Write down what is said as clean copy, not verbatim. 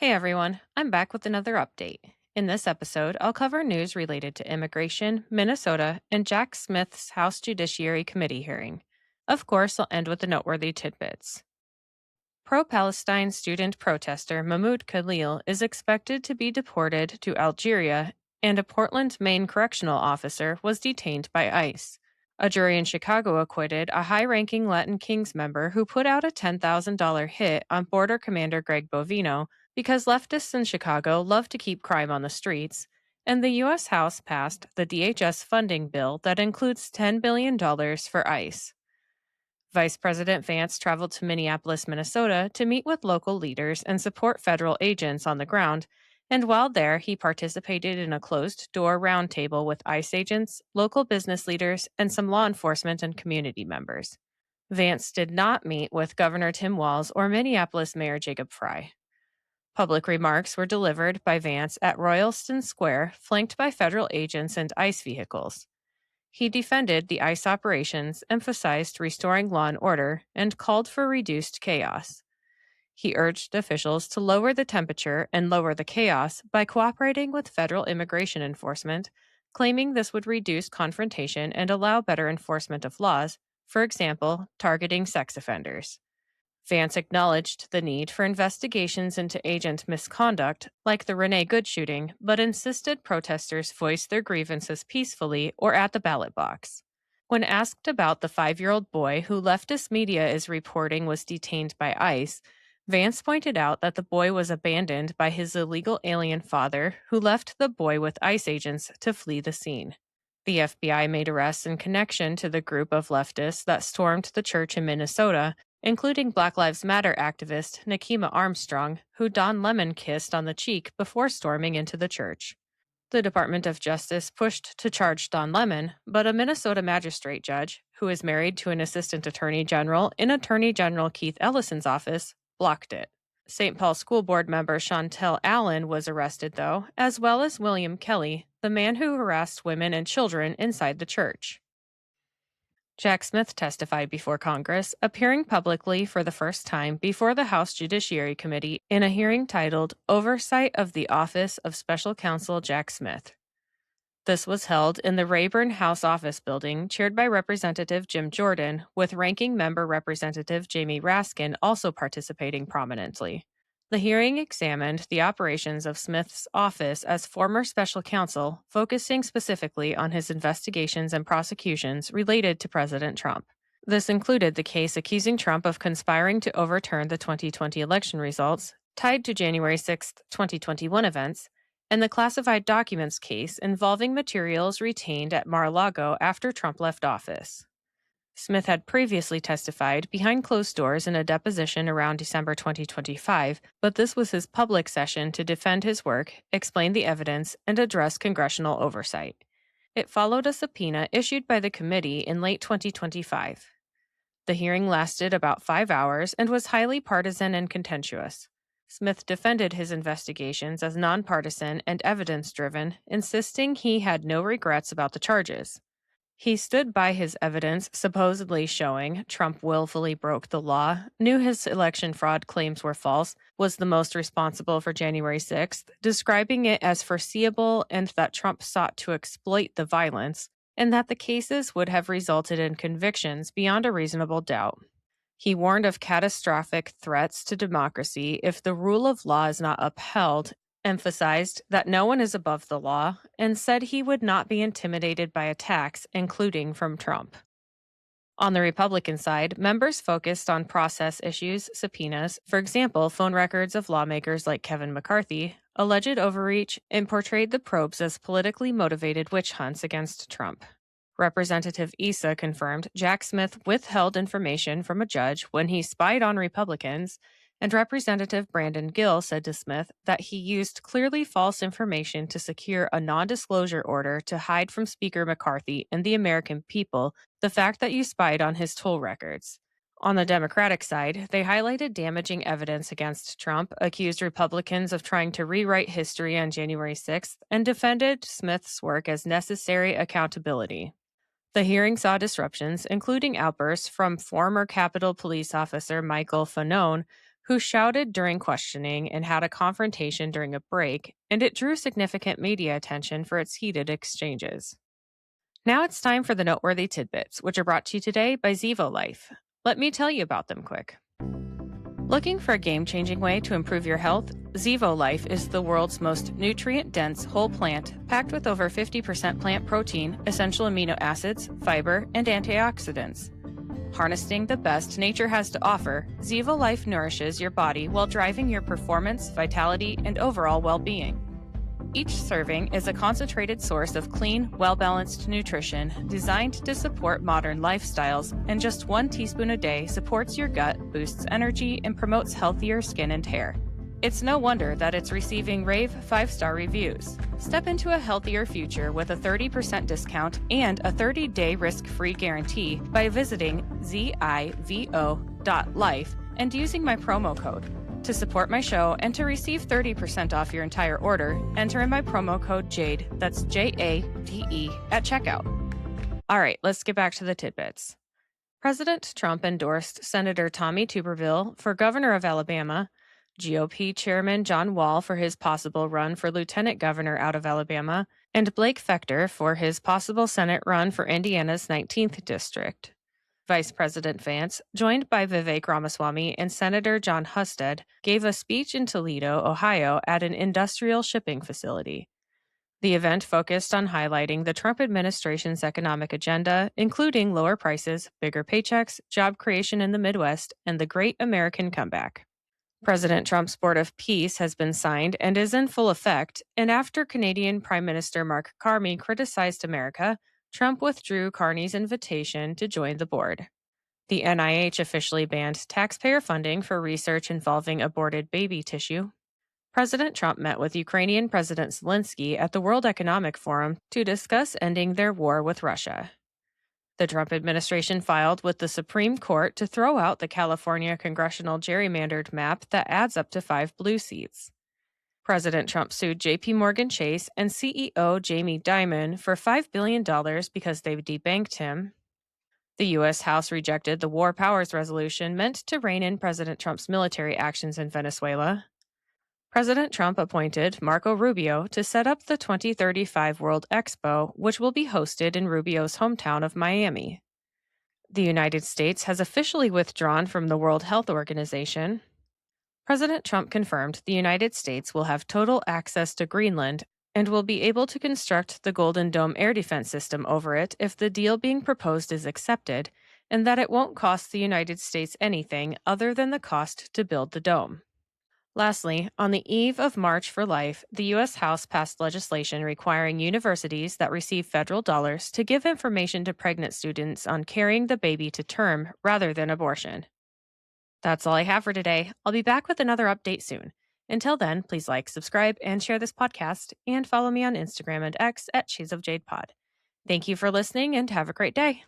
Hey everyone, I'm back with another update. In this episode, I'll cover news related to immigration, Minnesota, and Jack Smith's House Judiciary Committee hearing. Of course, I'll end with the noteworthy tidbits. Pro Palestine student protester Mahmoud Khalil is expected to be deported to Algeria, and a Portland, Maine correctional officer was detained by ICE. A jury in Chicago acquitted a high ranking Latin Kings member who put out a $10,000 hit on Border Commander Greg Bovino because leftists in Chicago love to keep crime on the streets, and the U.S. House passed the DHS funding bill that includes $10 billion for ICE. Vice President Vance traveled to Minneapolis, Minnesota to meet with local leaders and support federal agents on the ground, and while there, he participated in a closed door roundtable with ICE agents, local business leaders, and some law enforcement and community members. Vance did not meet with Governor Tim Walz or Minneapolis Mayor Jacob Frey. Public remarks were delivered by Vance at Royalston Square, flanked by federal agents and ICE vehicles. He defended the ICE operations, emphasized restoring law and order, and called for reduced chaos. He urged officials to lower the temperature and lower the chaos by cooperating with federal immigration enforcement, claiming this would reduce confrontation and allow better enforcement of laws, for example, targeting sex offenders. Vance acknowledged the need for investigations into agent misconduct, like the Renee Good shooting, but insisted protesters voice their grievances peacefully or at the ballot box. When asked about the 5-year-old boy who leftist media is reporting was detained by ICE, Vance pointed out that the boy was abandoned by his illegal alien father, who left the boy with ICE agents to flee the scene. The FBI made arrests in connection to the group of leftists that stormed the church in Minnesota, including Black Lives Matter activist Nakima Armstrong, who Don Lemon kissed on the cheek before storming into the church. The Department of Justice pushed to charge Don Lemon, but a Minnesota magistrate judge, who is married to an assistant attorney general in Attorney General Keith Ellison's office, blocked it. St. Paul School Board member Chantel Allen was arrested, though, as well as William Kelly, the man who harassed women and children inside the church. Jack Smith testified before Congress, appearing publicly for the first time before the House Judiciary Committee in a hearing titled Oversight of the Office of Special Counsel Jack Smith. This was held in the Rayburn House Office Building, chaired by Representative Jim Jordan, with Ranking Member Representative Jamie Raskin also participating prominently. The hearing examined the operations of Smith's office as former special counsel, focusing specifically on his investigations and prosecutions related to President Trump. This included the case accusing Trump of conspiring to overturn the 2020 election results, tied to January 6, 2021 events, and the classified documents case involving materials retained at Mar-a-Lago after Trump left office. Smith had previously testified behind closed doors in a deposition around December 2025, but this was his public session to defend his work, explain the evidence, and address congressional oversight. It followed a subpoena issued by the committee in late 2025. The hearing lasted about 5 hours and was highly partisan and contentious. Smith defended his investigations as nonpartisan and evidence-driven, insisting he had no regrets about the charges. He stood by his evidence supposedly showing Trump willfully broke the law, knew his election fraud claims were false, was the most responsible for January 6th, describing it as foreseeable and that Trump sought to exploit the violence, and that the cases would have resulted in convictions beyond a reasonable doubt. He warned of catastrophic threats to democracy if the rule of law is not upheld, emphasized that no one is above the law, and said he would not be intimidated by attacks, including from Trump. On the Republican side, members focused on process issues, subpoenas, for example, phone records of lawmakers like Kevin McCarthy, alleged overreach, and portrayed the probes as politically motivated witch hunts against Trump. Representative Issa confirmed Jack Smith withheld information from a judge when he spied on Republicans, and Representative Brandon Gill said to Smith that he used clearly false information to secure a non-disclosure order to hide from Speaker McCarthy and the American people the fact that you spied on his toll records. On the Democratic side, they highlighted damaging evidence against Trump, accused Republicans of trying to rewrite history on January 6th, and defended Smith's work as necessary accountability. The hearing saw disruptions, including outbursts from former Capitol Police officer Michael Fanone, who shouted during questioning and had a confrontation during a break, and it drew significant media attention for its heated exchanges. Now it's time for the noteworthy tidbits, which are brought to you today by Zevo Life. Let me tell you about them quick. Looking for a game-changing way to improve your health? Zevo Life is the world's most nutrient-dense whole plant, packed with over 50% plant protein, essential amino acids, fiber, and antioxidants. Harnessing the best nature has to offer, Zevo Life nourishes your body while driving your performance, vitality, and overall well-being. Each serving is a concentrated source of clean, well-balanced nutrition designed to support modern lifestyles, and just 1 teaspoon a day supports your gut, boosts energy, and promotes healthier skin and hair. It's no wonder that it's receiving rave 5-star reviews. Step into a healthier future with a 30% discount and a 30-day risk-free guarantee by visiting zivo.life and using my promo code. To support my show and to receive 30% off your entire order, enter in my promo code JADE, that's JADE, at checkout. All right, let's get back to the tidbits. President Trump endorsed Senator Tommy Tuberville for governor of Alabama, GOP Chairman John Wall for his possible run for lieutenant governor out of Alabama, and Blake Fector for his possible Senate run for Indiana's 19th district. Vice President Vance, joined by Vivek Ramaswamy and Senator John Husted, gave a speech in Toledo, Ohio at an industrial shipping facility. The event focused on highlighting the Trump administration's economic agenda, including lower prices, bigger paychecks, job creation in the Midwest, and the Great American Comeback. President Trump's Board of Peace has been signed and is in full effect, and after Canadian Prime Minister Mark Carney criticized America, Trump withdrew Carney's invitation to join the board. The NIH officially banned taxpayer funding for research involving aborted baby tissue. President Trump met with Ukrainian President Zelensky at the World Economic Forum to discuss ending their war with Russia. The Trump administration filed with the Supreme Court to throw out the California congressional gerrymandered map that adds up to 5 blue seats. President Trump sued J.P. Morgan Chase and CEO Jamie Dimon for $5 billion because they debanked him. The U.S. House rejected the War Powers Resolution meant to rein in President Trump's military actions in Venezuela. President Trump appointed Marco Rubio to set up the 2035 World Expo, which will be hosted in Rubio's hometown of Miami. The United States has officially withdrawn from the World Health Organization. President Trump confirmed the United States will have total access to Greenland and will be able to construct the Golden Dome air defense system over it if the deal being proposed is accepted, and that it won't cost the United States anything other than the cost to build the dome. Lastly, on the eve of March for Life, the U.S. House passed legislation requiring universities that receive federal dollars to give information to pregnant students on carrying the baby to term rather than abortion. That's all I have for today. I'll be back with another update soon. Until then, please like, subscribe, and share this podcast, and follow me on Instagram and X at Shades of Jade Pod. Thank you for listening, and have a great day.